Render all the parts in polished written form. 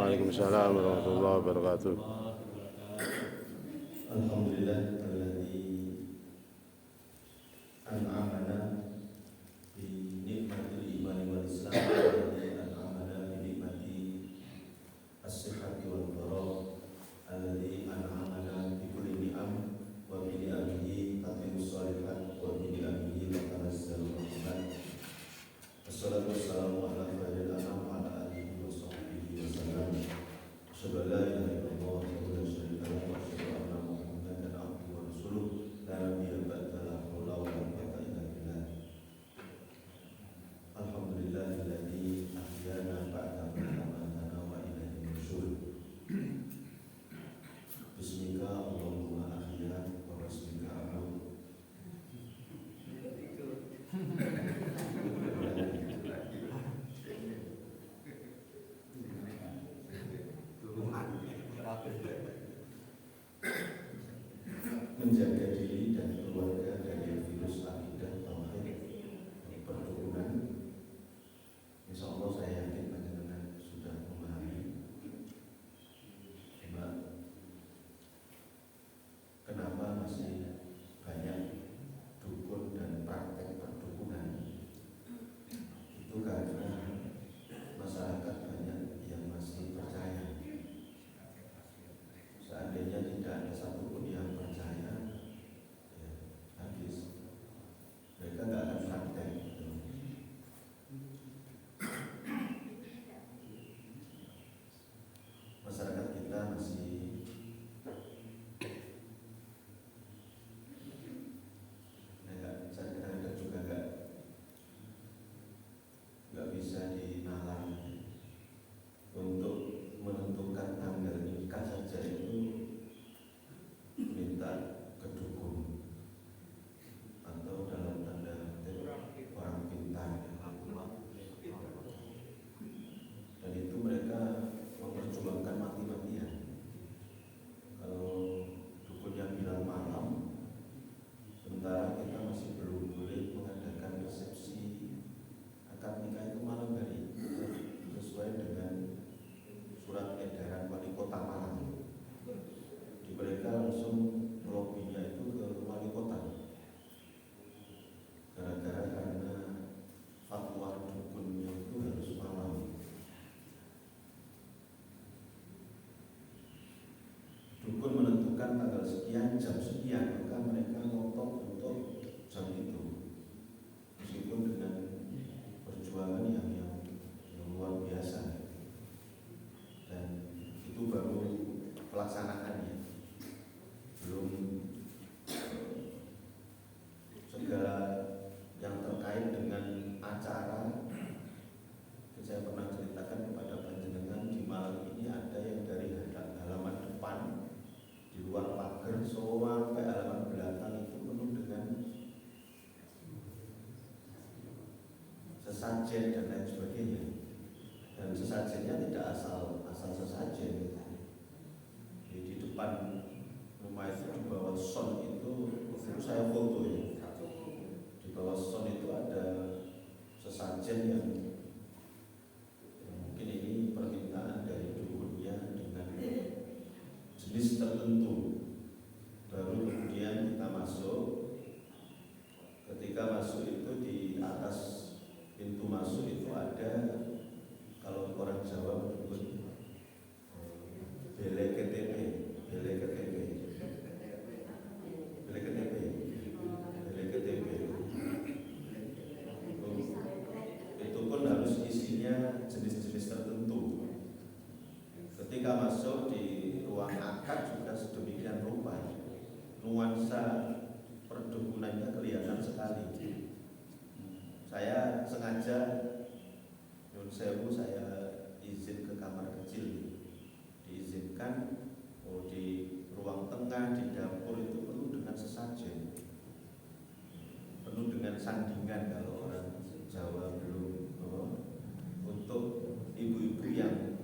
Waalaikumsalam warahmatullahi wabarakatuh. Alhamdulillah alladzi an'amana bi nikmatil iman wal islam alladzi an'amana bi nikmati as-sihhati wal faragh alladzi an'amana bi kulli ni'am wa bi ni'amihi tatimmu shalihat wa bi ni'amihi tatanazzalu rahmat. Wassalatu wassalamu ala khairil anam wa ala alihi wa sahbihi wa sallam. Asyhadu an la ilaha illallah wa la syarika lahu wa asyhadu anna Muhammadan abduhu wa rasuluh la nabiyya ba'da la haula wa la quwwata illa billah. Alhamdulillahilladzi ahyana ba'da ma amatana wa ilaihi nusyur. Bismika Allahumma ahya wa bismika amut. Menjaga diri dan keluarga dari virus akidah tauhid perdukunan. Insyaallah saya yakin panjenengan sudah memahami kenapa masih banyak dukun dan praktek perdukunan. Itu karena masyarakat banyak yang masih percaya. Seandainya tidak ada satupun yang percaya, ya, habis. Mereka nggak akan praktek. Masyarakat kita masih saya juga nggak bisa dinalar untuk menentukan tanggal nikah saja itu minta ke dukun atau dalam tanda orang pintar, dan itu mereka memperjuangkan mati-matian. Kalau dukunnya bilang malam, sementara kita masih belum boleh mengadakan resepsi akad nikah itu malam hari sesuai dengan surat edaran wali kota Malang. Di mereka langsung melobinya itu ke wali kota karena fatwa dukunnya itu harus malam. Dukun menentukan tanggal sekian, jam sekian, maka mereka ngotot untuk jam itu, meskipun dengan perjuangan yang luar biasa. Dan itu baru pelaksanaannya, belum segala yang terkait dengan acara. Saya pernah ceritakan kepada panjenengan di Malang ini ada yang dari halaman depan di luar pagar sampai halaman belakang itu penuh dengan sesajen dan lain sebagainya. Dan sesajennya tidak asal sesajen. Di depan rumah itu di bawah son itu saya foto ya. Di bawah son itu ada sesajen yang mungkin ini permintaan dari dukunnya dengan jenis tertentu. Baru kemudian kita masuk. Ketika masuk itu di atas pintu masuk itu ada, kalau orang Jawa menyebut bele KTP. Itu pun harus isinya jenis-jenis tertentu. Ketika masuk di ruang akad juga sedemikian rupa, nuansa perdukunannya kelihatan sekali. Saya sengaja nyun sewu, saya izin ke kamar kecil, diizinkan. Di ruang tengah, di dapur itu penuh dengan sesajen, penuh dengan sandingan kalau orang Jawa belum. Untuk ibu-ibu yang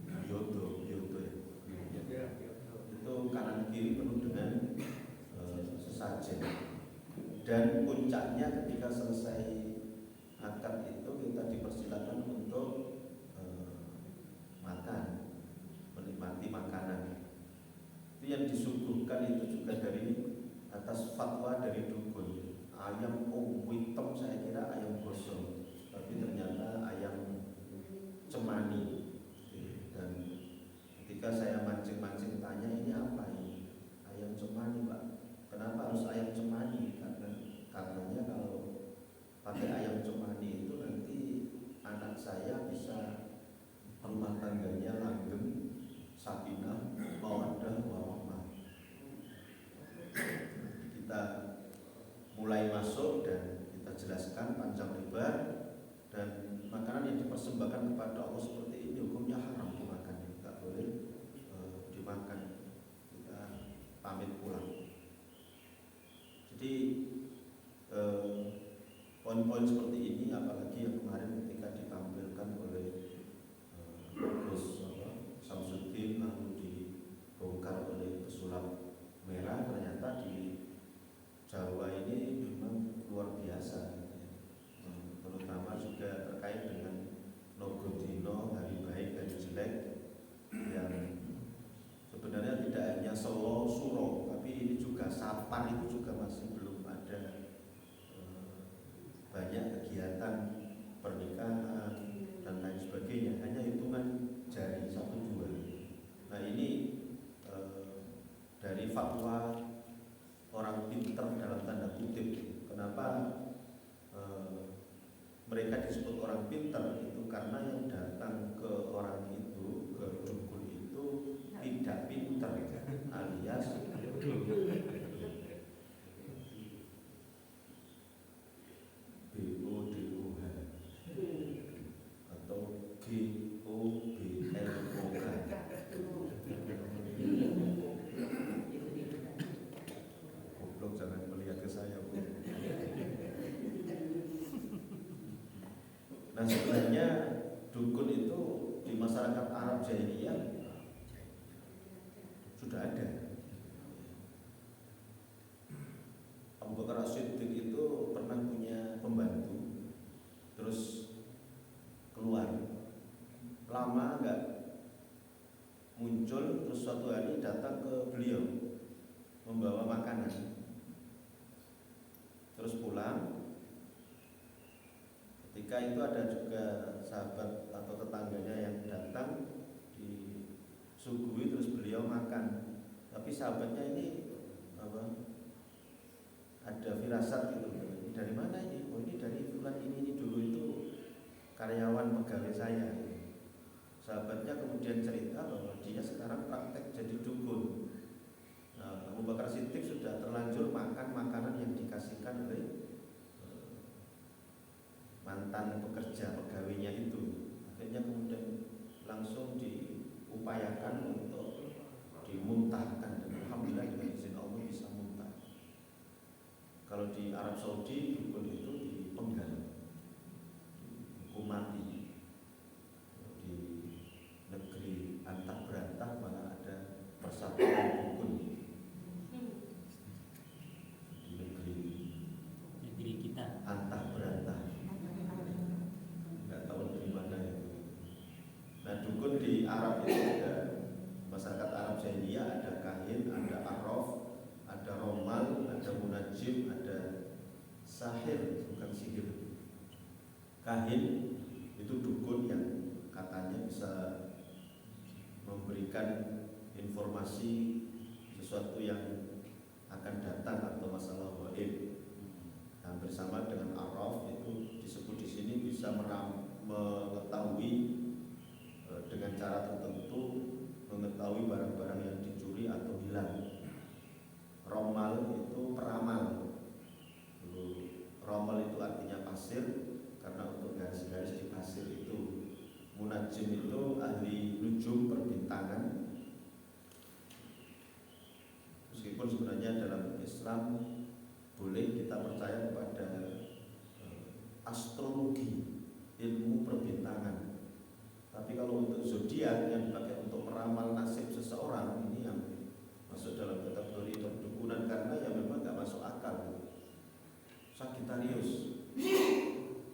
biodo ya, itu kanan kiri penuh dengan sesajen. Dan puncaknya ketika selesai akad itu kita dipersilakan untuk makan. dihasilkan itu juga dari atas fatwa dari dukun. Ayam hitam saya kira ayam gosong, tapi ternyata ayam cemani. Dan ketika saya mancing-mancing tanya, ini apa ini? Ayam cemani, Pak. Kenapa harus ayam cemani? Karena katanya kalau pakai ayam cemani itu nanti anak saya bisa rumah tangganya langgeng, sakinah, mawaddah, warahmah. Kita mulai masuk dan kita jelaskan panjang lebar, dan makanan yang dipersembahkan kepada Allah seperti ini hukumnya haram dimakan, tidak boleh dimakan. Kita pamit pulang. Jadi poin-poin seperti ini, apalagi yang kemarin ketika ditampilkan oleh Gus Samsudin lalu dibongkar oleh pesulap merah, ternyata di Jawa ini memang luar biasa, terutama juga terkait dengan Nogodino, hari baik, hari jelek, yang sebenarnya tidak hanya Solo, Suro, tapi ini juga Sapan itu juga masih belum ada banyak kegiatan pernikahan dan lain sebagainya, hanya hitungan jari 1-2. Nah ini dari fatwa orang pinter dalam tanda kutip. Kenapa mereka disebut orang pinter? Itu karena yang datang ke orang itu, ke dukun itu tidak pinter, alias BODOH atau GOBLOH. Goblok, jangan melihat ke saya, Bu. Nah sebenarnya dukun itu di masyarakat Arab Jahiliyah sudah ada. Abu Bakar As-Siddiq itu pernah punya pembantu, terus keluar, lama nggak muncul, terus suatu hari datang ke beliau membawa makanan, terus pulang. Ketika itu ada juga sahabat atau tetangganya yang datang, disuguhi, terus beliau makan. Tapi sahabatnya ini ada firasat gitu, ini dari mana ini? Oh ini dari bulan ini dulu itu karyawan pegawai saya. Sahabatnya kemudian cerita bahwa dia sekarang praktek jadi dukun. Nah, Abu Bakar Siddiq sudah terlanjur makan makanan yang dikasihkan oleh mantan pekerja pegawainya itu. Akhirnya kemudian langsung diupayakan untuk dimuntahkan, dan alhamdulillah dengan izin Allah bisa muntah. Kalau di Arab Saudi dukun itu dipenggal, dihukum mati. Di negeri antah berantah malah ada persatuan dukun. Di negeri kita antah berantah, nggak tahu dari mana itu. Nah dukun di Arab itu ada, masyarakat Arab Jahiliyah ada kahin, ada arraf, ada romal, ada munajim, ada sahir, bukan sihir. Kahin itu dukun yang katanya bisa memberikan informasi sesuatu yang akan datang atau masalah gaib. Hampir sama dengan arraf, itu disebut di sini bisa mengetahui dengan cara tertentu, mengetahui barang-barang yang dicuri atau hilang. Romal itu peramal. Romal itu artinya pasir, karena untuk garis-garis di pasir itu. Munajim itu ahli nujum, perbintangan. Meskipun sebenarnya dalam Islam boleh kita percaya kepada astrologi, ilmu perbintangan. Tapi kalau untuk zodiak yang dipakai untuk meramal nasib seseorang, ini yang masuk dalam kategori perdukunan, karena ya memang nggak masuk akal. Sagittarius,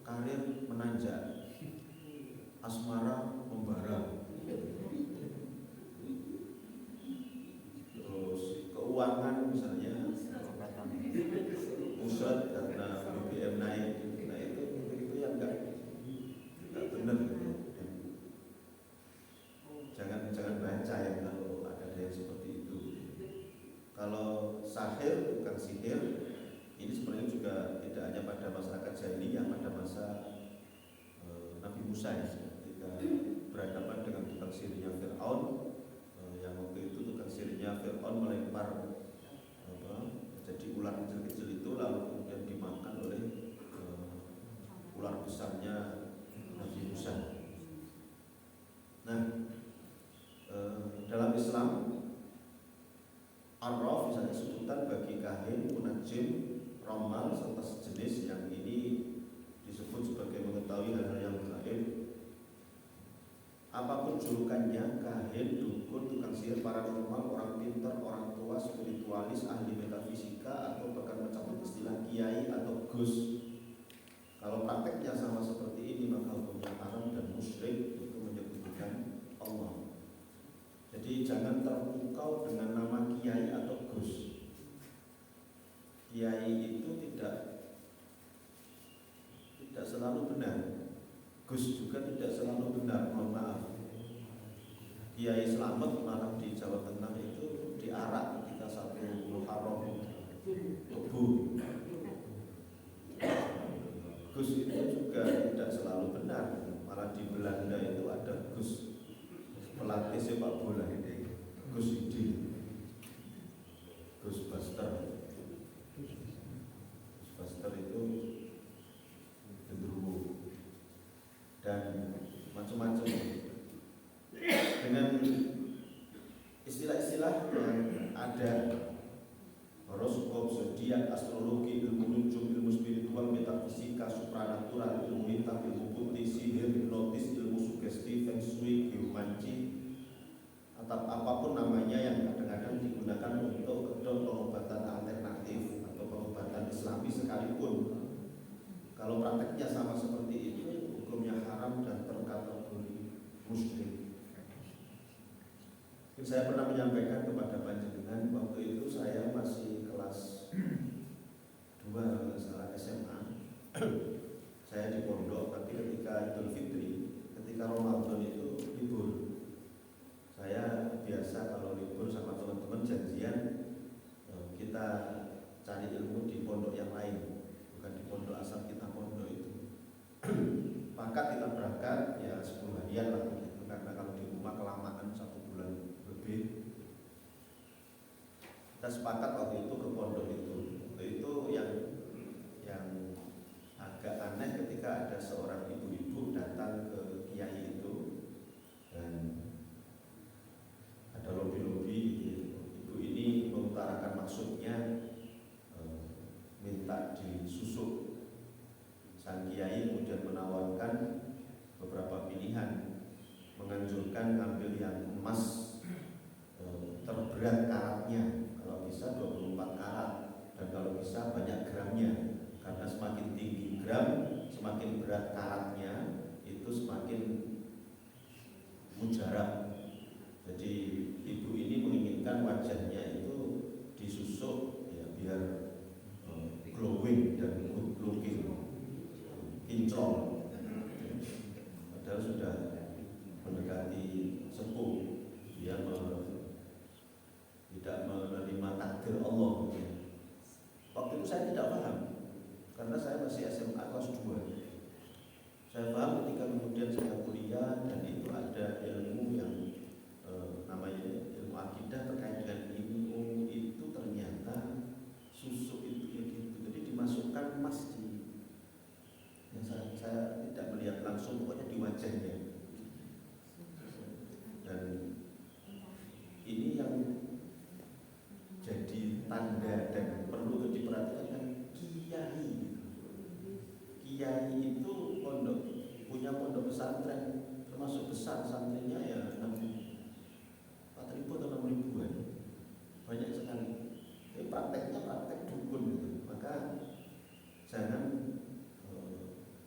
karir menanjak, asmara membara, terus keuangan Musa ya, ketika berhadapan dengan tukang sihirnya Fir'aun, yang waktu itu tukang sihirnya Fir'aun melempar jadi ular kecil-kecil itu lalu kemudian dimakan oleh ular besarnya Nabi Musa. Nah, dalam Islam Arraf misalnya sebutan bagi kahin, munajim, ramal serta sejenis yang ini disebut sebagai mengetahui hal-hal yang gaib. Apapun julukannya, kahin, dukun, tukang sihir, paranormal, orang pintar, orang tua, spiritualis, ahli metafisika, atau bahkan mencakup istilah kiai atau gus. Kalau prakteknya sama seperti ini, maka hukumnya haram dan musyrik, itu menyebutkan Allah. Jadi jangan terpukau dengan nama kiai atau gus. Kiai itu tidak selalu benar. Gus juga tidak selalu benar, mohon maaf. Kiai Slamet malah di Jawa Tengah itu diarak ketika satu Muharram Tebu. Gus itu juga tidak selalu benar. Malah di Belanda itu ada Gus pelatih sepak bola ini, Gus Idi, Gus Buster. Gus Buster itu gendruwo dan macam-macam dengan istilah-istilah yang ada, horoskop, zodiak, astrologi, ilmu nujum, ilmu spiritual, metafisika, supranatural, ilmu hitam, ilmu putih, sihir, hipnotis, ilmu sugesti, feng shui, geomanci, atau apapun namanya yang kadang-kadang digunakan untuk pengobatan alternatif atau pengobatan Islami sekalipun. Kalau prakteknya sama seperti itu, hukumnya haram dan terkategori musyrik. Saya pernah menyampaikan kepada panjenengan waktu itu saya masih kelas 2 kalau salah SMA. Saya di pondok, tapi ketika Idul Fitri, ketika Ramadan itu libur. Saya biasa kalau libur sama teman-teman janjian kita cari ilmu di pondok yang lain, bukan di pondok asal kita pondok itu. Maka kita berangkat ya 10 harian lah gitu, karena kalau di rumah kelamaan 1 bulan lebih. Kita sepakat waktu itu ke pondok itu. Waktu itu yang agak aneh ketika ada seorang ibu-ibu datang ke kiai itu dan ada lobi-lobi gitu. Ibu ini mengutarakan maksudnya minta disusuk. Sang kiai kemudian menawarkan beberapa pilihan, menganjurkan ambil yang emas terberat karatnya, kalau bisa 24 karat, dan kalau bisa banyak gramnya, karena semakin tinggi gram, semakin berat karatnya, itu semakin mujarab. Jadi ibu ini menginginkan wajahnya itu disusuk ya biar glowing dan good looking, kinclong. Padahal sudah mendekati sepuh, dia tidak menerima takdir Allah. Waktu itu saya tidak paham, karena saya masih SMA kelas 2. Saya paham ketika kemudian saya kuliah dan itu ada ilmu yang namanya ilmu akidah terkait dengan ilmu itu, ternyata susuk itu ya gitu. Jadi dimasukkan emas di yang saya tidak melihat langsung, pokoknya di wajahnya. Dan ini yang jadi tanda dan perlu untuk diperhatikan kan kiai. Kiai itu punya pondok pesantren, termasuk besar santrinya ya 4.000 atau 6.000-an, banyak sekali. Tapi prakteknya praktek dukun gitu. Maka jangan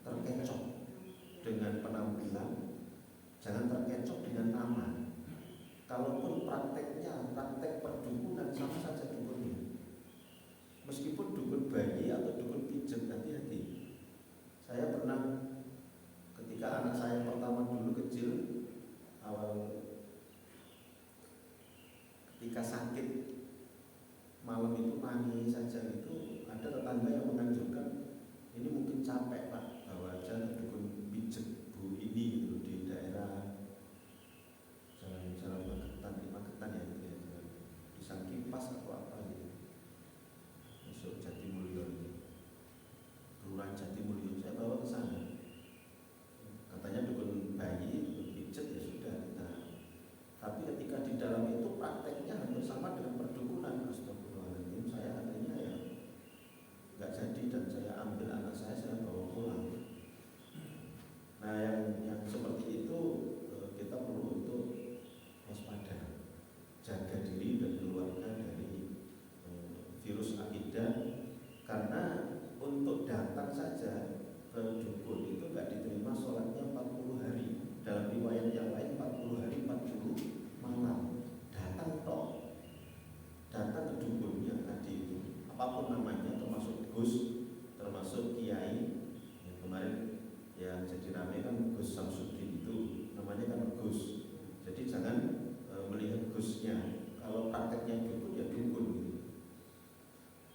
terkecoh dengan penampilan, jangan terkecoh dengan nama. Kalaupun prakteknya praktek perdukunan, sama saja dukunnya. Meskipun dukun bayi atau dukun pijet, hati-hati. Saya pernah ketika anak saya pertama dulu kecil, awal ketika sakit malam itu nangis saja, itu ada tetangga yang menganjurkan, ini mungkin capek Pak, bawa aja dukun pijet Bu ini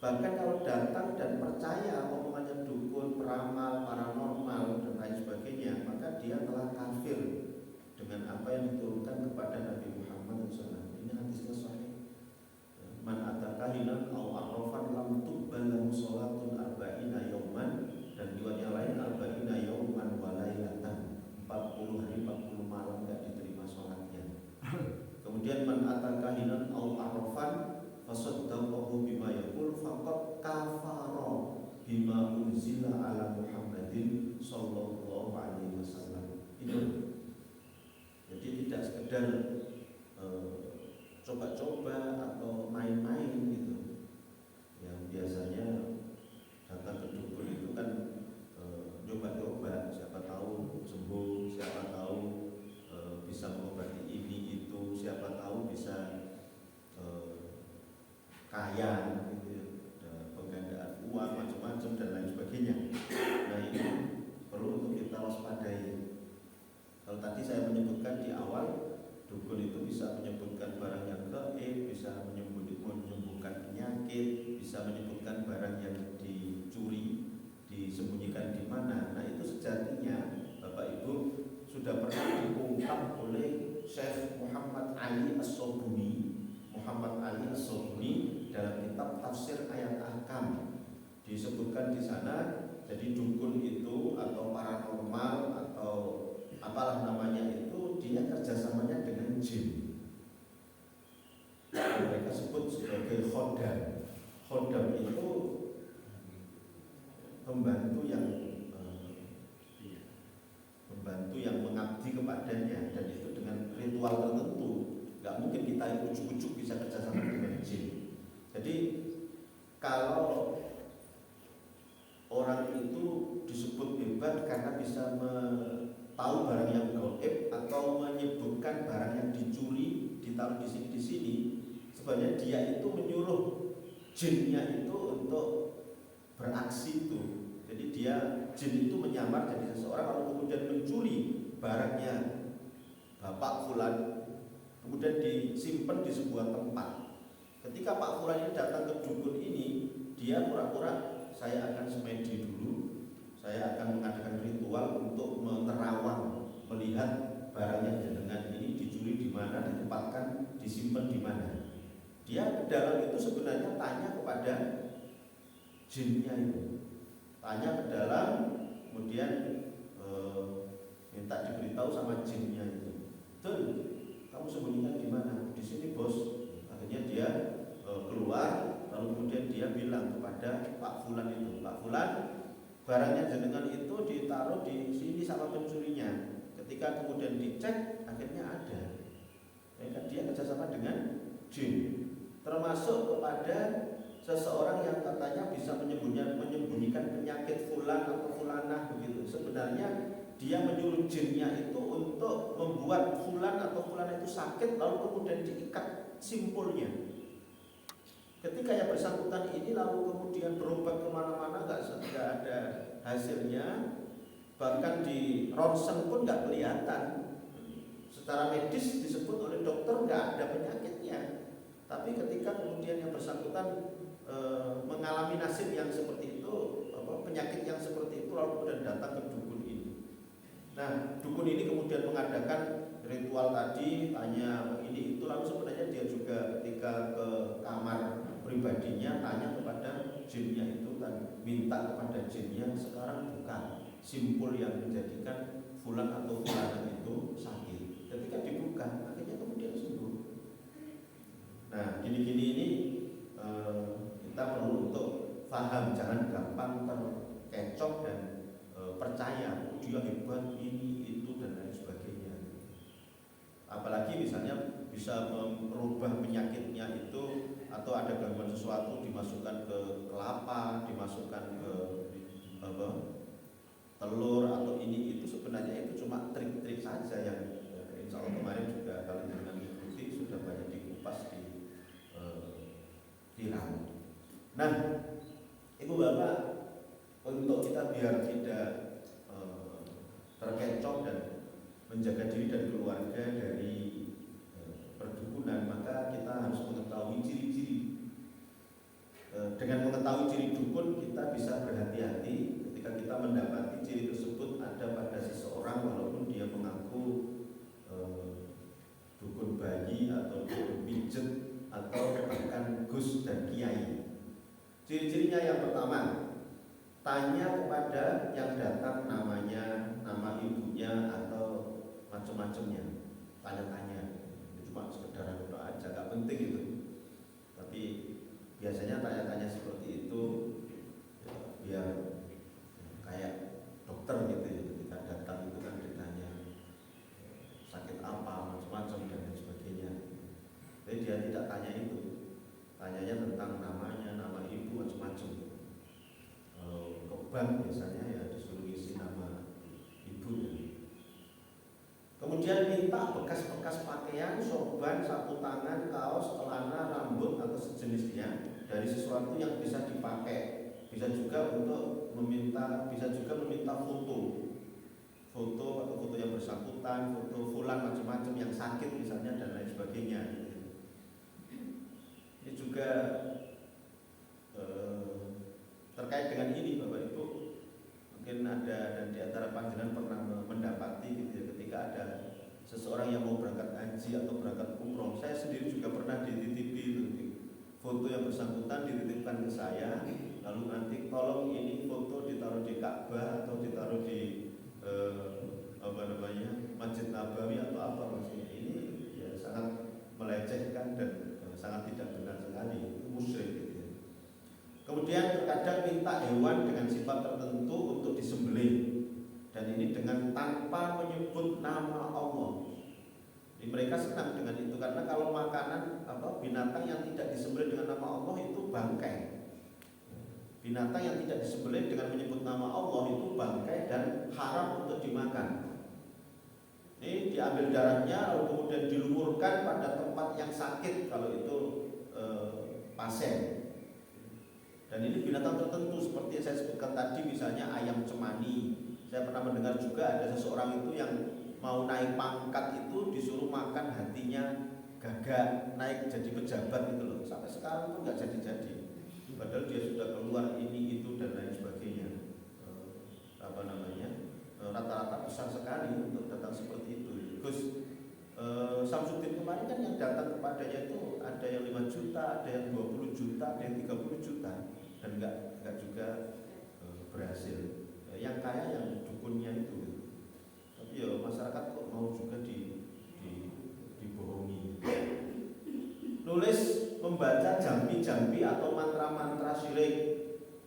Bahkan kalau datang dan percaya omongannya dukun, peramal, paranormal dan lain sebagainya, maka dia telah kafir dengan apa yang diturunkan kepada Nabi Muhammad SAW. Ini hadisnya sahih. Man atakahinan aw arrafan lam tuqbal lahu salatun arba'ina yauman, dan riwayat yang lain arba'ina yauman wa lailatan, 40 hari 40 malam enggak diterima salatnya. Kemudian man atakahinan aw arrafan fasaddaqahu bima yaqul faqad kafara bima unzila ala Muhammadin sallallahu alaihi wasallam. Itu. Jadi tidak sekedar coba-coba atau main-main gitu. Yang biasanya datang ke dukun itu kan coba-coba, siapa tahu sembuh, siapa tahu bisa mengobati ini itu, siapa tahu bisa kaya gitu, penggandaan uang macam-macam dan lain sebagainya. Nah ini perlu untuk kita waspadai. Kalau tadi saya menyebutkan di awal, dukun itu bisa menyebutkan barang yang gaib, bisa menyembuhkan penyakit, bisa menyebutkan barang yang dicuri, disembunyikan di mana. Nah itu sejatinya Bapak Ibu sudah pernah diungkap oleh Syekh Muhammad Ali As-Sobuni. Muhammad Ali As-Sobuni dalam kitab Tafsir Ayat Ahkam disebutkan di sana. Jadi dukun itu atau paranormal atau apalah namanya itu, dia kerjasamanya dengan jin. Mereka sebut sebagai khodam. Khodam itu pembantu yang mengabdi kepadanya, dan itu dengan ritual tertentu. Gak mungkin kita ujuk-ujuk bisa kerjasama dengan jin. Jadi kalau orang itu disebut hebat karena bisa tahu barang yang gaib atau menyebutkan barang yang dicuri ditaruh di sini, sebenarnya dia itu menyuruh jinnya itu untuk beraksi itu. Jadi jin itu menyamar jadi seseorang lalu kemudian mencuri barangnya Bapak Fulan, kemudian disimpan di sebuah tempat. Ketika Pak Fulan ini datang ke dukun ini, dia pura-pura saya akan semedi dulu, saya akan mengadakan ritual untuk menerawang, melihat barang yang jenengan ini dicuri di mana, ditempatkan, disimpan di mana. Dia ke dalam itu sebenarnya tanya kepada jinnya itu, tanya ke dalam, kemudian minta diberitahu sama jinnya itu, "Tuh, kamu sembunyikan di mana?" "Di sini, Bos." Akhirnya dia keluar, lalu kemudian dia bilang kepada Pak Fulan itu, "Pak Fulan, barangnya jenengan itu ditaruh di sini sama pencurinya." Ketika kemudian dicek, akhirnya ada. Dia kerjasama dengan jin, termasuk kepada seseorang yang katanya bisa menyembunyikan penyakit fulan atau fulanah begitu. Sebenarnya dia menyuruh jinnya itu untuk membuat fulan atau fulanah itu sakit, lalu kemudian diikat simpulnya. Ketika yang bersangkutan ini lalu kemudian berobat kemana-mana, nggak ada hasilnya, bahkan di ronsen pun nggak kelihatan. Secara medis disebut oleh dokter nggak ada penyakitnya, tapi ketika kemudian yang bersangkutan mengalami nasib yang seperti itu, penyakit yang seperti itu, lalu kemudian datang ke dukun ini. Nah, dukun ini kemudian mengadakan ritual tadi, tanya ini itu, lalu sebenarnya dia juga ketika ke kamar pribadinya tanya kepada jinnya itu dan minta kepada jinnya, sekarang buka simpul yang menjadikan fulan atau fulana itu sakit. Ketika dibuka, akhirnya kemudian sembuh. Nah, gini-gini ini kita perlu untuk paham, jangan gampang terkecoh dan percaya dia hebat ini itu dan lain sebagainya. Apalagi misalnya bisa merubah penyakitnya itu, atau ada gangguan sesuatu dimasukkan ke kelapa, dimasukkan ke telur atau ini itu, sebenarnya itu cuma trik-trik saja yang insya Allah kemarin juga kalau dengan mengikuti sudah banyak dikupas di viral. Nah, Ibu Bapak, untuk kita biar tidak terkecoh dan menjaga diri dan keluarga dari perdukunan, maka kita harus mengetahui ciri-ciri dengan mengetahui ciri dukun kita bisa berhati-hati ketika kita mendapati ciri tersebut ada pada seseorang walaupun dia mengaku dukun bayi atau dukun pijet atau bahkan gus dan kiai. Ciri-cirinya yang pertama, tanya kepada yang datang namanya, nama ibunya atau macam-macamnya. Tanya-tanya, cuma sekedar doa aja, gak penting itu. Tapi biasanya tanya-tanya seperti itu ya, biar kayak dokter gitu ya. Ketika datang itu kan ditanya sakit apa, macam-macam dan lain sebagainya. Jadi dia tidak tanya itu, tanyanya tentang namanya, nama ibu, macam-macam. Kalau ke bank biasanya ya disuruh isi nama ibunya. Kemudian minta bekas-bekas pakaian, sorban, sapu tangan, kaos, celana, rambut atau sejenisnya dari sesuatu yang bisa dipakai. Bisa juga meminta foto atau foto yang bersangkutan, foto fulan macam-macam yang sakit misalnya dan lain sebagainya. Ini juga terkait dengan ini Bapak Ibu, mungkin ada dan di antara panjenengan pernah mendapati gitu ya, ketika ada seseorang yang mau berangkat haji atau berangkat umroh. Saya sendiri juga pernah dititipi itu, foto yang bersangkutan dititipkan ke saya, lalu nanti tolong ini foto ditaruh di Ka'bah atau ditaruh di Masjid Nabawi atau apa maksudnya. Ini ya sangat melecehkan dan sangat tidak benar sekali, itu musyrik gitu ya. Kemudian terkadang minta hewan dengan sifat tertentu untuk disembelih, dan ini dengan tanpa menyebut nama Allah. Jadi mereka senang dengan itu karena kalau makanan binatang yang tidak disembelih dengan nama Allah itu bangkai. Binatang yang tidak disembelih dengan menyebut nama Allah itu bangkai dan haram untuk dimakan. Ini diambil darahnya lalu kemudian dilumurkan pada tempat yang sakit kalau itu pasien. Dan ini binatang tertentu seperti yang saya sebutkan tadi, misalnya ayam cemani. Saya pernah mendengar juga ada seseorang itu yang mau naik pangkat itu disuruh makan hatinya gagak, naik jadi pejabat gitu loh. Sampai sekarang pun nggak jadi-jadi. Padahal dia sudah keluar ini itu dan lain sebagainya. Rata-rata besar sekali untuk datang seperti itu. Gus Samsudin kemarin kan yang datang kepadanya itu ada yang 5 juta, ada yang 20 juta, ada yang 30 juta dan enggak juga berhasil. Yang kaya yang dukunnya itu. Tapi ya masyarakat kok mau juga dibohongi. Nulis membaca jampi-jampi atau mantra-mantra syirik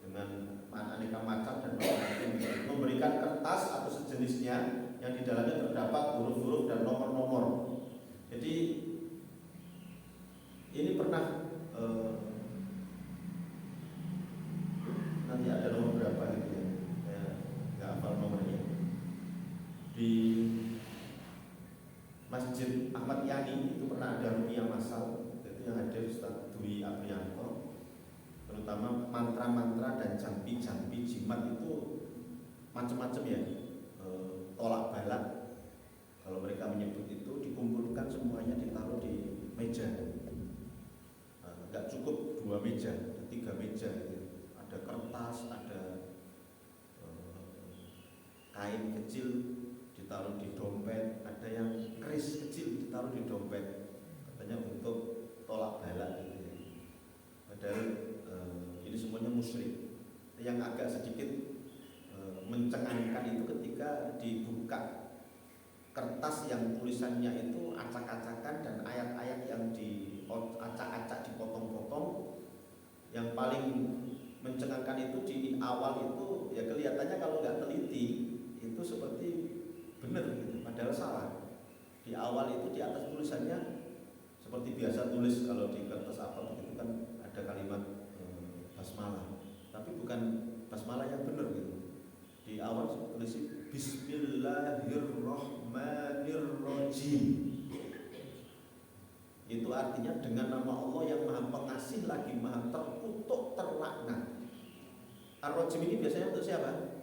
dengan aneka macam dan macam-macam, memberikan kertas atau sejenisnya yang di dalamnya terdapat huruf-huruf dan nomor-nomor. Jadi ini pernah nanti ada nomor berapa gitu ya, saya nggak hafal nomornya. Di Masjid Ahmad Yani itu pernah ada ruqyah massal, itu yang hadir Ustaz Dwi Apriyanto. Terutama mantra-mantra dan jampi-jampi jimat itu macam-macam ya, tolak balak. Kalau mereka menyebut itu dikumpulkan semuanya ditaruh di meja. Nggak cukup 2 meja, 3 meja gitu. Ada kertas, ada kain kecil ditaruh di dompet, ada yang keris kecil ditaruh di dompet. Katanya untuk tolak balak gitu ya. Padahal ini semuanya musyrik. Yang agak sedikit mencengangkan itu ketika dibuka kertas yang tulisannya itu acak-acakan dan ayat-ayat yang diacak-acak dipotong-potong. Yang paling mencengangkan itu di awal itu ya kelihatannya kalau nggak teliti itu seperti benar gitu, padahal salah. Di awal itu di atas tulisannya seperti biasa tulis kalau di kertas apa begitu kan ada kalimat basmalah, tapi bukan basmalah yang benar gitu. Di awal tulis Bismillahirrahmanirrahim. Itu artinya dengan nama Allah yang Maha Pengasih lagi Maha Terkutuk terlaknat. Ar-Rajim ini biasanya untuk siapa?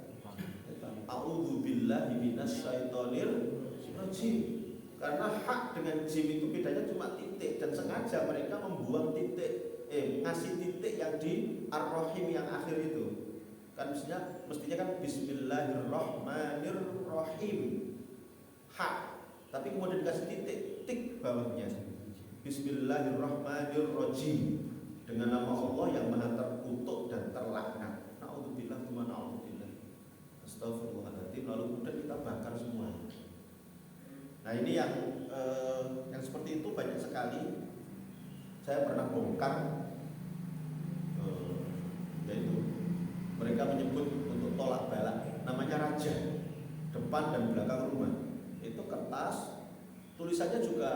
A'udzubillahi minasyaitonir rajim. Karena hak dengan jim itu bedanya cuma titik dan sengaja mereka membuang titik ngasih titik yang di ar-rahim yang akhir itu. Kan mestinya kan bismillahirrahmanirrahim. Ha. Tapi kemudian dikasih titik tik bawahnya. Bismillahirrahmanirrahim. Dengan nama Allah yang Maha terkutuk dan terlaknat. Na'udzubillah wa na'udzubillah. Astagfirullahaladzim. Lalu kemudian kita bakar semua. Nah ini yang seperti itu banyak sekali. Saya pernah bongkar, yaitu mereka menyebut untuk tolak balak, namanya raja, depan dan belakang rumah. Itu kertas, tulisannya juga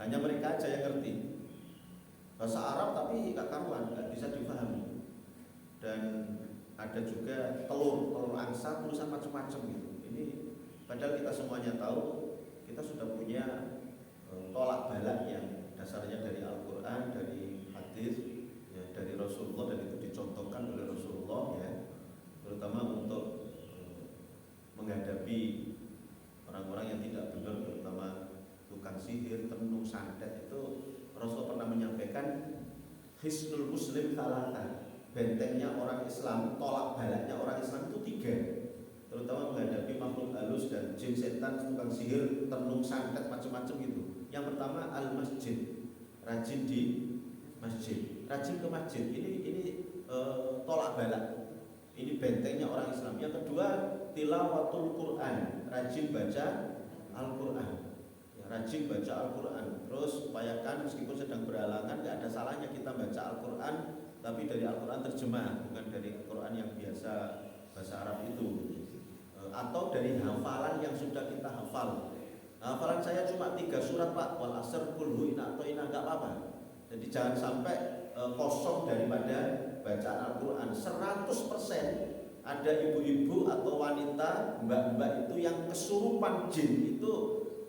hanya mereka aja yang ngerti. Bahasa Arab tapi nggak karuan, nggak bisa dipahami. Dan ada juga telur angsa, tulisan macam-macam gitu. Ini padahal kita semuanya tahu, kita sudah punya tolak balak yang dasarnya dari Al-Quran, dari hadis, ya, dari Rasulullah, dan itu dicontohkan oleh Rasulullah, ya, terutama untuk menghadapi orang-orang yang tidak benar, terutama tukang sihir, tenung, santet. Itu Rasul pernah menyampaikan hisnul muslim thalatha, bentengnya orang Islam, tolak balaknya orang Islam itu 3, terutama menghadapi makhluk halus dan jin, setan, tukang sihir, tenung, santet, macam-macam gitu. Yang pertama al-masjid, rajin di masjid, rajin ke masjid. Ini tolak balak. Ini bentengnya orang Islam. Yang kedua tilawatul Quran, rajin baca Al-Quran. Ya, rajin baca Al-Quran. Terus upayakan meskipun sedang berhalangan, nggak ada salahnya kita baca Al-Quran, tapi dari Al-Quran terjemah, bukan dari Al-Quran yang biasa bahasa Arab itu, atau dari hafalan yang sudah kita hafal. Hafalan saya cuma 3 surat Pak, wal asr, qul huwallahu ahad, enggak apa-apa. Jadi jangan sampai kosong daripada bacaan Al-Quran. 100% ada ibu-ibu atau wanita, mbak-mbak itu yang kesurupan jin itu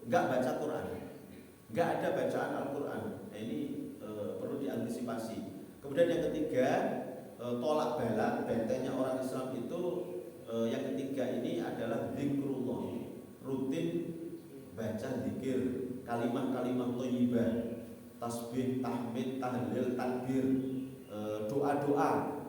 enggak baca Quran, enggak ada bacaan Al-Quran. Nah, ini perlu diantisipasi. Kemudian yang ketiga, tolak balak bentengnya orang Islam itu, yang ketiga ini adalah zikrullah, rutin baca zikir, kalimat-kalimat thayyibah, tasbih, tahmid, tahlil, takbir, doa-doa.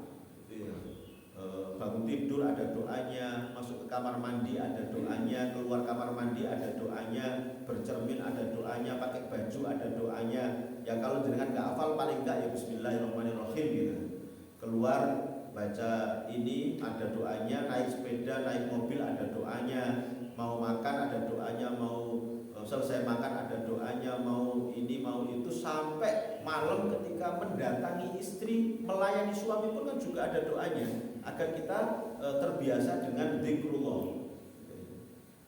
Bangun tidur ada doanya, masuk ke kamar mandi ada doanya, keluar kamar mandi ada doanya, bercermin ada doanya, pakai baju ada doanya. Ya kalau jenengan nggak hafal paling nggak ya bismillahirrahmanirrahim gitu. Keluar baca ini ada doanya, naik sepeda, naik mobil ada doanya, mau makan ada doanya, mau selesai makan ada doanya, mau ini mau itu, sampai malam ketika mendatangi istri, melayani suami pun kan juga ada doanya, agar kita terbiasa dengan zikrullah.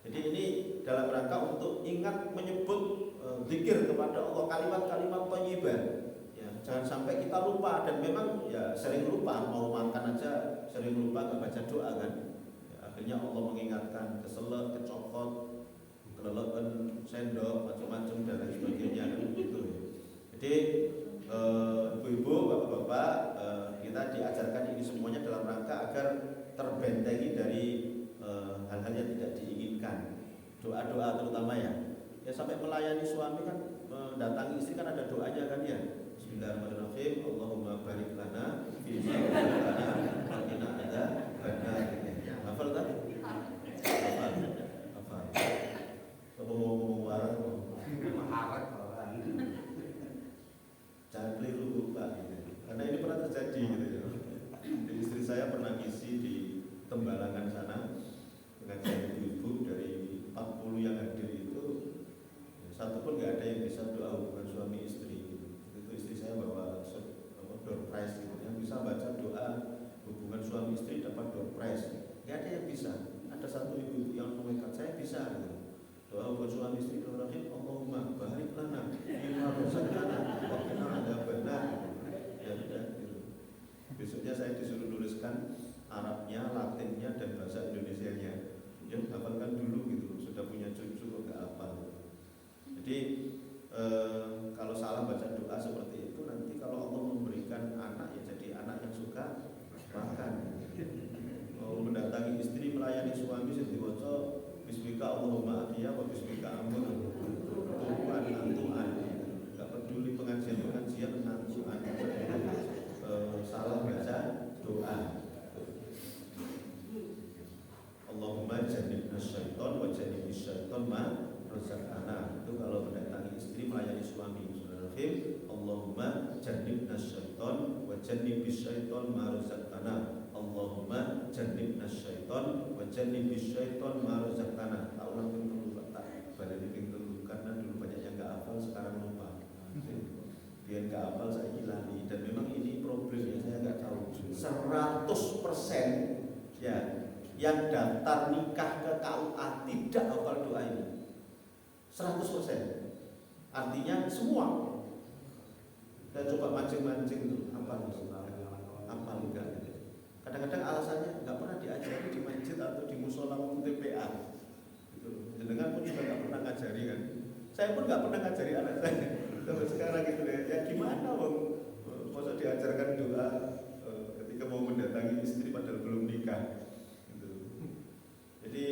Jadi ini dalam rangka untuk ingat menyebut zikir kepada Allah, kalimat-kalimat thayyibah. Ya, jangan sampai kita lupa, dan memang ya sering lupa, mau makan aja sering lupa nggak baca doa kan. Ya, akhirnya Allah mengingatkan, keselak, kecokot, kelelekan sendok, macam-macam dan lain sebagainya kan begitu. Jadi ibu-ibu, bapak-bapak, kita diajarkan ini semuanya dalam rangka agar terbentengi dari hal-hal yang tidak diinginkan. Doa-doa terutama ya sampai melayani suami kan, mendatangi istri kan ada doanya kan ya. Bismillahirrahmanirrahim. Allahumma barik lana fi ma razaqtana wa qina adzabannar. Hafal tak? Hafal. Ngomong warat orang. Jangan keliru Pak gitu. Karena ini pernah terjadi gitu ya. Istri saya pernah ngisi di Tembalangan sana pengajian ibu-ibu, dari 40 yang hadir itu satu pun nggak ada yang bisa doa hubungan suami istri gitu. Itu istri saya bawa door prize gitu, yang bisa baca doa hubungan suami istri dapat door prize. Nggak ada yang bisa. Ada satu ibu yang mengikat, saya bisa gitu. Doa buat suami istri terakhir, Allahumma barik lana bima razaqtana wa qina adzabannar. Ya udah gitu. Besoknya saya disuruh tuliskan Arabnya, Latinnya, dan bahasa Indonesianya. Ya hafalkan dulu gitu. Sudah punya cucu kok nggak hafal. Jadi kalau salah baca doa seperti itu, nanti kalau Allah memberikan anak ya jadi anak yang suka makan. Mau mendatangi istri, melayani suami, sediwaca bismika Allahumma adiyah wa bismika amur tuan antuan. Gak peduli pengajian ngantuan. jannibis syaiton ma razaqtana. Allahumma jannibna syaiton wa jannibis syaiton ma razaqtana. Tak ulang ping telu tak baleni ping telu karena dulu banyak yang enggak hafal sekarang lupa. Biar enggak hafal saya hilani dan memang ini problemnya saya enggak tahu. 100% ya yang daftar nikah ke KUA tidak hafal doa ini. 100%. Artinya semua. Saya coba mancing-mancing tuh, hafal enggak gitu. Kadang-kadang alasannya enggak pernah diajari di masjid atau di musola maupun TPA. Gitu. Jenengan pun juga enggak pernah ngajari kan. Saya pun enggak pernah ngajari anak saya. Sampai sekarang gitu deh. Ya gimana Bang? Masa diajarkan doa ketika mau mendatangi istri padahal belum nikah. Gitu. Jadi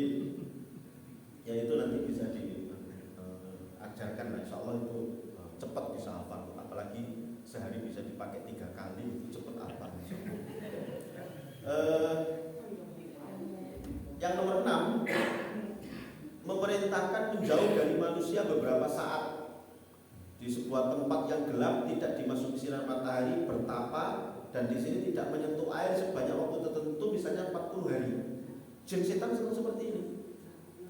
ya itu nanti bisa diajarkan lah. Insyaallah itu cepat bisa hafal. Apalagi sehari bisa dipakai 3 kali itu cepat hafal. Yang nomor 6, memerintahkan menjauh dari manusia beberapa saat di sebuah tempat yang gelap, tidak dimasuki sinar matahari, bertapa, dan di sini tidak menyentuh air sebanyak waktu tertentu, misalnya 40 hari. Jin setan seperti ini.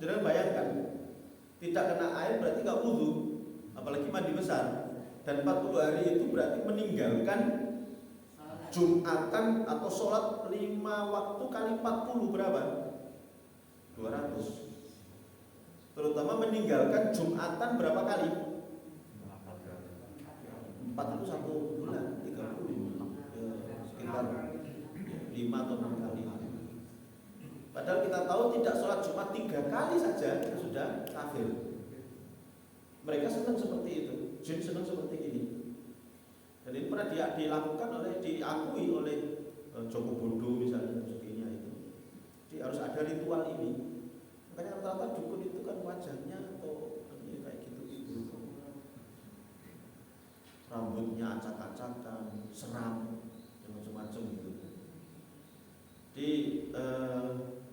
Jangan bayangkan, tidak kena air berarti nggak wudu, apalagi mandi besar. Dan 40 hari itu berarti meninggalkan Jumatan atau sholat 5 waktu kali 40 berapa? 200. Terutama meninggalkan Jumatan berapa kali? 4 itu 1 bulan 30 ya, sekitar 5 atau 6 kali. Padahal kita tahu tidak sholat Jumat 3 kali saja itu sudah kafir. Mereka senang seperti itu, jin senang seperti ini. Dan ini pernah dilakukan diakui oleh Joko Bodo misalnya sebagainya itu. Jadi harus ada ritual ini. Makanya rata-rata dukun itu kan wajahnya atau kayak gitu. Rambutnya acak-acakan, seram, macam-macam gitu.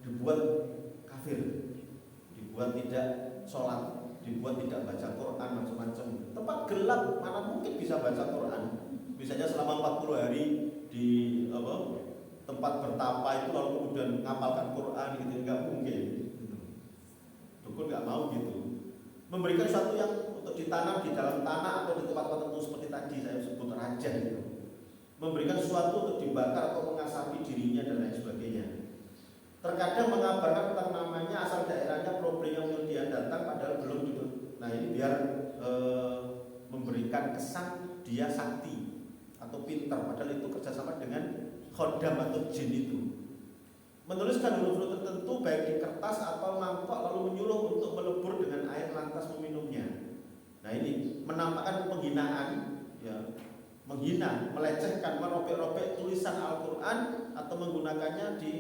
Dibuat kafir, dibuat tidak sholat, dibuat tidak baca Quran, macam-macam. Tempat gelap mana mungkin bisa baca Quran? Misalnya selama 40 hari di tempat bertapa itu lalu kemudian ngapalkan Quran gitu, nggak mungkin. Dukun nggak mau gitu. Memberikan sesuatu yang untuk ditanam di dalam tanah atau di tempat tertentu seperti tadi saya sebut raja gitu. Memberikan sesuatu untuk dibakar atau mengasapi dirinya dan lain sebagainya. Terkadang mengabarkan tentang namanya, asal daerahnya, problem yang dia datang padahal belum gitu. Nah ini biar memberikan kesan dia sakti atau pintar, padahal itu kerjasama dengan khodam atau jin itu. Menuliskan huruf-huruf tertentu baik di kertas atau mangkok lalu menyuruh untuk melebur dengan air lantas meminumnya. Nah ini menampakkan penghinaan, ya, menghina, melecehkan, merobek-robek tulisan Al-Quran atau menggunakannya di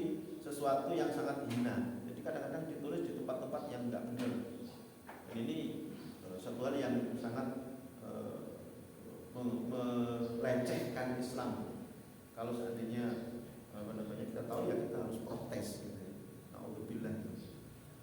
sesuatu yang sangat hina. Jadi kadang-kadang ditulis di tempat-tempat yang enggak benar. Dan ini satu hal yang sangat melecehkan Islam. Kalau seandainya kita tahu ya kita harus protes gitu. Na'udzubillah.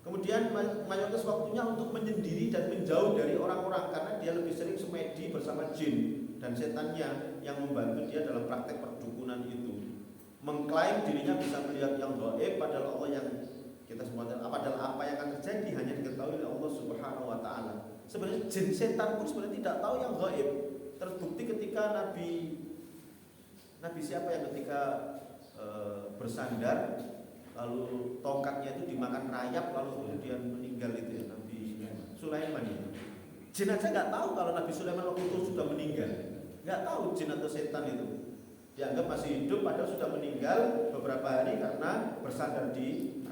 Kemudian mayoritas waktunya untuk menyendiri dan menjauh dari orang-orang karena dia lebih sering semedi bersama jin dan setannya yang membantu dia dalam praktek perdukunan itu. Mengklaim dirinya bisa melihat yang gaib padahal Allah yang kita semua padahal apa yang akan terjadi hanya diketahui oleh Allah Subhanahu wa taala. Sebenarnya jin setan pun sebenarnya tidak tahu yang gaib. Terbukti ketika Nabi siapa yang ketika bersandar lalu tongkatnya itu dimakan rayap lalu kemudian meninggal itu ya Nabi Sulaiman itu. Jin aja nggak tahu kalau Nabi Sulaiman waktu itu sudah meninggal. Nggak tahu jin atau setan itu. Dianggap masih hidup padahal sudah meninggal beberapa hari karena bersandar di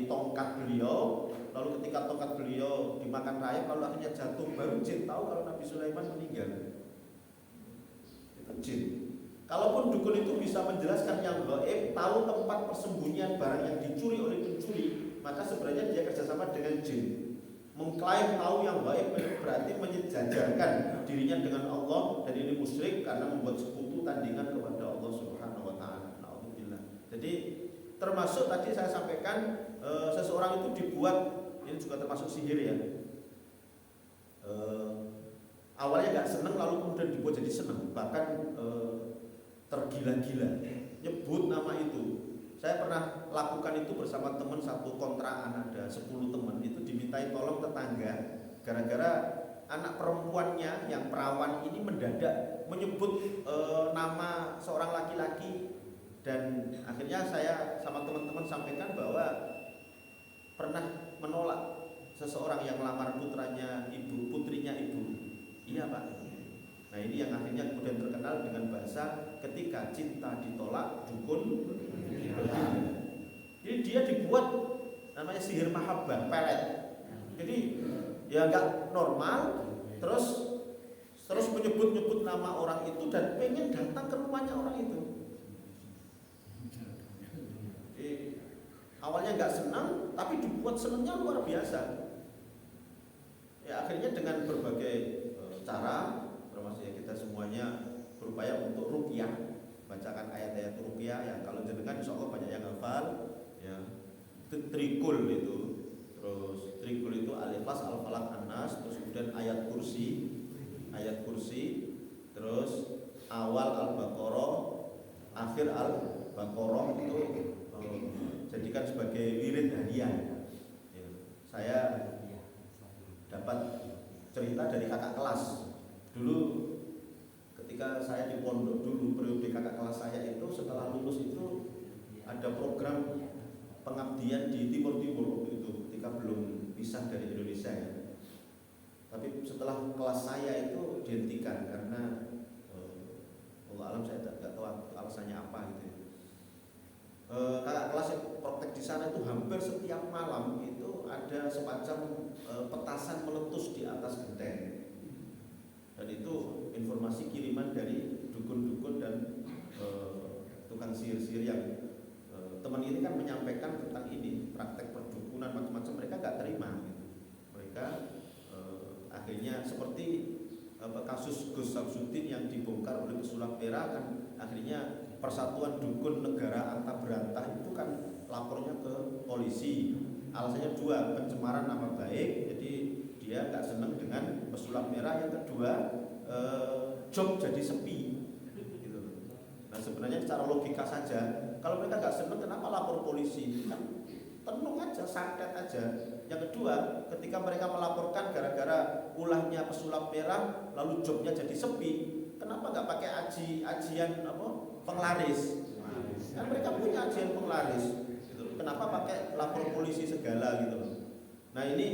tongkat beliau. Lalu ketika tongkat beliau dimakan rayap lalu akhirnya jatuh, baru jin tahu kalau Nabi Sulaiman meninggal. Itu jin. Kalaupun dukun itu bisa menjelaskan yang gaib, tahu tempat persembunyian barang yang dicuri oleh pencuri, maka sebenarnya dia kerjasama dengan jin. Mengklaim tahu yang gaib berarti menyejajarkan dirinya dengan Allah, dan ini musyrik karena membuat sekutu tandingan kepada Allah Subhanahu wa taala. Alhamdulillah. Jadi termasuk tadi saya sampaikan seseorang itu dibuat, ini juga termasuk sihir ya. Awalnya nggak seneng lalu kemudian dibuat jadi seneng, bahkan tergila-gila nyebut nama itu. Saya pernah lakukan itu bersama teman satu kontrakan, ada 10 teman, itu dimintai tolong tetangga gara-gara anak perempuannya yang perawan ini mendadak menyebut nama seorang laki-laki, dan akhirnya saya sama teman-teman sampaikan bahwa pernah menolak seseorang yang melamar putrinya ibu. Iya Pak. Nah ini yang akhirnya kemudian terkenal dengan bahasa ketika cinta ditolak dukun berdiri. Jadi dia dibuat namanya sihir mahabbah, pelet. Jadi ya nggak normal, terus menyebut nama orang itu dan pengen datang ke rumahnya orang itu. Jadi, awalnya nggak senang, tapi dibuat senangnya luar biasa. Ya akhirnya dengan berbagai cara, termasuk kita semuanya berupaya untuk ruqyah, bacakan ayat-ayat ruqyah yang kalau jenengan insya Allah banyak yang hafal, ya trikul itu, terus trikul itu al-ikhlas, al-falaq, an-nas, terus kemudian ayat kursi, terus awal al-baqarah, akhir al-baqarah itu jadikan sebagai wirid harian. Ya, saya dapat cerita dari kakak kelas dulu. Ketika saya di pondok dulu, periode kakak kelas saya itu setelah lulus itu ada program pengabdian di Timur waktu itu, ketika belum pisah dari Indonesia ya. Tapi setelah kelas saya itu dihentikan karena Allah alam saya tidak tahu alasannya apa gitu. Kakak kelas yang praktek di sana itu hampir setiap malam itu ada semacam petasan meletus di atas genteng. Dan itu informasi kiriman dari dukun-dukun dan tukang sihir-sihir yang teman ini kan menyampaikan tentang ini praktek perdukunan macam-macam, mereka nggak terima gitu. Mereka akhirnya seperti kasus Gus Samsudin yang dibongkar oleh pesulap merah kan, akhirnya Persatuan Dukun Negara Antaberantah itu kan lapornya ke polisi. Alasannya dua, pencemaran nama baik, jadi dia nggak senang dengan pesulap merah. Yang kedua, job jadi sepi gitu. Nah sebenarnya secara logika saja, kalau mereka nggak senang kenapa lapor polisi, kan tenung aja, santet aja. Yang kedua, ketika mereka melaporkan gara-gara ulahnya pesulap merah lalu jobnya jadi sepi, kenapa nggak pakai ajian penglaris? Kan mereka punya ajian penglaris gitu. Kenapa pakai lapor polisi segala gitu. Nah ini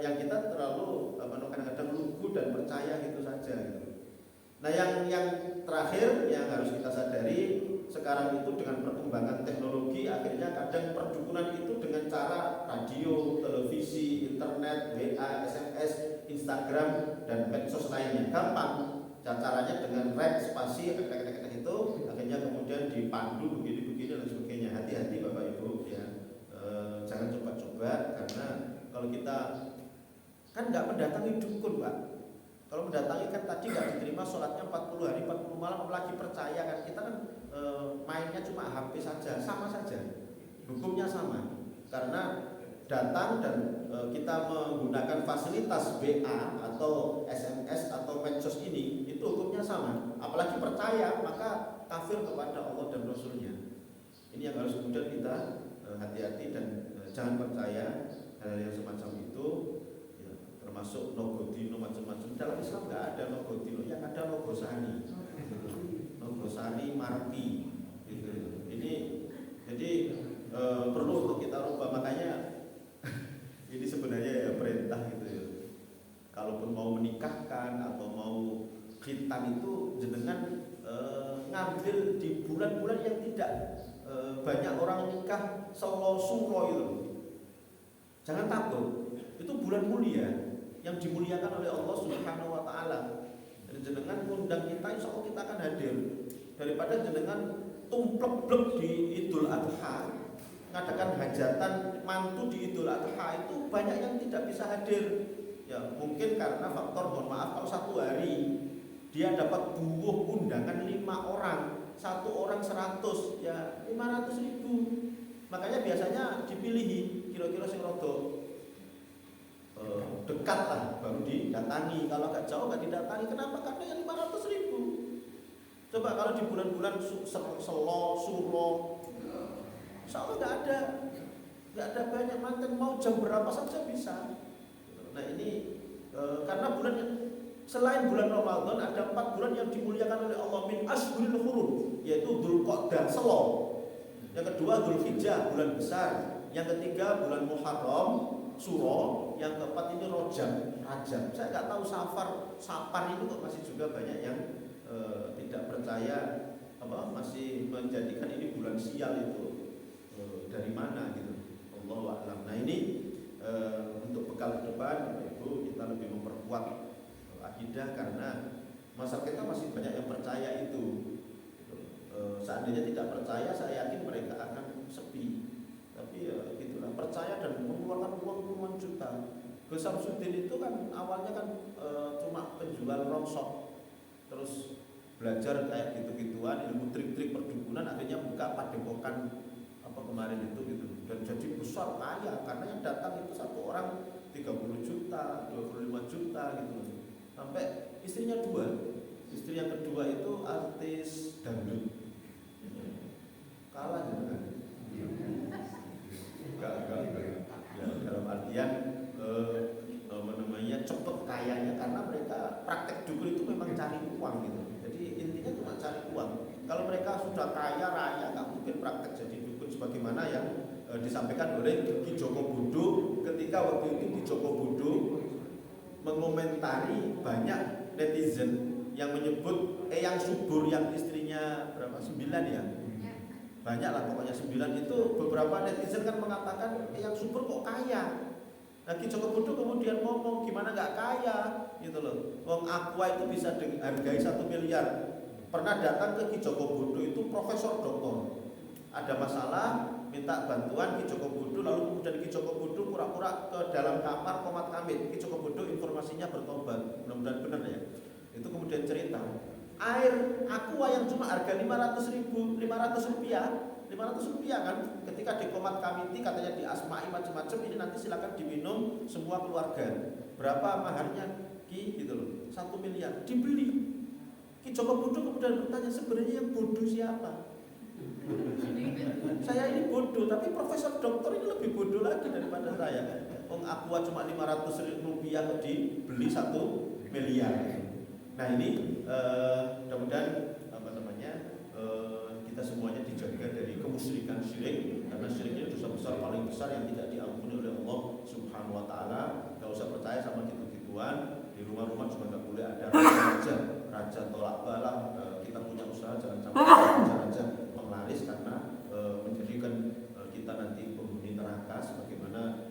yang kita terlalu kadang-kadang lugu dan percaya gitu saja gitu. Nah yang terakhir yang harus kita sadari sekarang itu dengan perkembangan teknologi, akhirnya kadang perdukunan itu dengan cara radio, televisi, internet, WA, SMS, Instagram dan medsos lainnya gampang. Caranya dengan rek spasi itu akhirnya kemudian dipandu begini dan sebagainya. Hati-hati Bapak Ibu ya, jangan coba-coba, karena kalau kita kan nggak mendatangi dukun Pak. Kalau mendatangi kan tadi nggak diterima sholatnya 40 hari 40 malam, apalagi percaya kan, kita kan mainnya cuma HP saja, sama saja, hukumnya sama. Karena datang dan kita menggunakan fasilitas WA atau SMS atau medsos ini, itu hukumnya sama. Apalagi percaya, maka kafir kepada Allah dan Rasulnya. Ini yang harus kemudian kita hati-hati dan jangan percaya hal yang semacam itu. Termasuk nogodino macam-macam. Dalam Islam nggak ada nogodino, yang ada nogosani, marpi. Gitu. Ini jadi perlu untuk kita rubah. Makanya ini sebenarnya ya perintah gitu ya. Kalaupun mau menikahkan atau mau khitan itu jenengan ngambil di bulan-bulan yang tidak banyak orang nikah solo itu. Jangan takut. Itu bulan mulia yang dimuliakan oleh Allah Subhanahu wa taala. Dan jenengan ngundang kita, insya Allah kita akan hadir. Daripada jenengan tumplek-blek di Idul Adha, ngadakan hajatan mantu di Idul Adha, itu banyak yang tidak bisa hadir. Ya, mungkin karena faktor, mohon maaf, kalau satu hari dia dapat buuh undangan 5 orang, 1 orang 100, ya 500.000. Makanya biasanya dipilih kira-kira sing rada dekat lah baru didatangi. Kalau agak jauh nggak didatangi. Kenapa? Karena yang 500.000. Coba kalau di bulan-bulan Selo, Suro, insya Allah nggak ada banyak manten, mau jam berapa saja bisa. Nah ini karena bulan selain bulan Ramadan ada 4 bulan yang dimuliakan oleh Allah min ashhuril hurum, yaitu Dzulqa'dah, Selo. Yang kedua Dzulhijjah, bulan besar. Yang ketiga bulan Muharram, Suro. Yang keempat ini Rajab. Saya nggak tahu Safar itu kok masih juga banyak yang tidak percaya, masih menjadikan ini bulan sial itu dari mana gitu. Allahu a'lam. Nah ini untuk bekal ke depan, Ibu, kita lebih memperkuat akidah karena masyarakat kita masih banyak yang percaya itu. Seandainya tidak percaya, saya yakin mereka akan sepi. Tapi ya gitulah, percaya dan mengeluarkan uang puluhan juta. Gus Samsudin itu kan awalnya kan cuma penjual rongsok, terus belajar kayak gitu-gituan, ilmu trik-trik perdukunan, akhirnya buka padepokan kemarin itu gitu, dan jadi besar kaya karena yang datang itu satu orang 30 juta, 25 juta gitu, sampai istrinya 2, istri yang kedua itu artis dangdut, kalah gitu kan, ya, dalam artian cepet kayanya karena mereka praktek dukun itu memang cari uang gitu, jadi intinya cuma cari uang. Kalau mereka sudah kaya raya nggak mungkin praktek jadi dukun sebagaimana yang disampaikan oleh Ki Joko Budo ketika waktu itu Ki Joko Budo mengomentari banyak netizen yang menyebut Eyang Subur yang istrinya berapa 9 ya, banyak lah pokoknya 9 itu, beberapa netizen kan mengatakan Eyang Subur kok kaya. Nah Ki Joko Budo kemudian ngomong gimana nggak kaya gitu loh, wong Aqua itu bisa dihargai 1 miliar. Pernah datang ke Ki Joko Budo itu profesor doktor, ada masalah minta bantuan Ki Joko Budo, lalu kemudian Ki Joko Budo pura-pura ke dalam kamar komat kamit. Ki Joko Budo informasinya bertobat, mudah-mudahan benar ya. Itu kemudian cerita air Aqua yang cuma harga 500 rupiah kan, ketika di komat kamiti katanya diasmai macam-macam, ini nanti silakan diminum semua keluarga. Berapa maharnya Ki gitu loh, 1 miliar dibeli. Ki Joko Budo kemudian bertanya, sebenarnya yang bodoh siapa? Saya ini bodoh, tapi profesor doktor ini lebih bodoh lagi daripada saya. Aqua cuma 500 rupiah dibeli 1 miliar. Nah ini mudah-mudahan kita semuanya dijaga dari kemusyrikan syirik, karena syiriknya dosa besar paling besar yang tidak diampuni oleh Allah Subhanahu wa taala. Enggak usah percaya sama gitu-gituan. Di rumah-rumah juga enggak boleh ada raja tolak bala. Kita punya usaha jangan sampai raja penglaris, karena menjadikan kita nanti penghuni neraka sebagaimana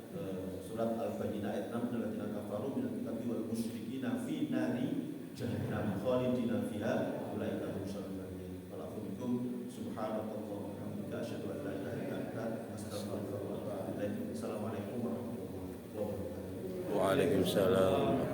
surat Al-Bayyinah ayat 6, alladzina kafaru minal kitabi wal musyrikina fi nari jahannam khalidina fiha ulaika hum syarrul bariyah. Subhanallah wa bihamdika asyhadu an la ilaha illa anta astaghfiruka wa atubu ilaik. Assalamualaikum warahmatullahi wabarakatuh. Waalaikumsalam.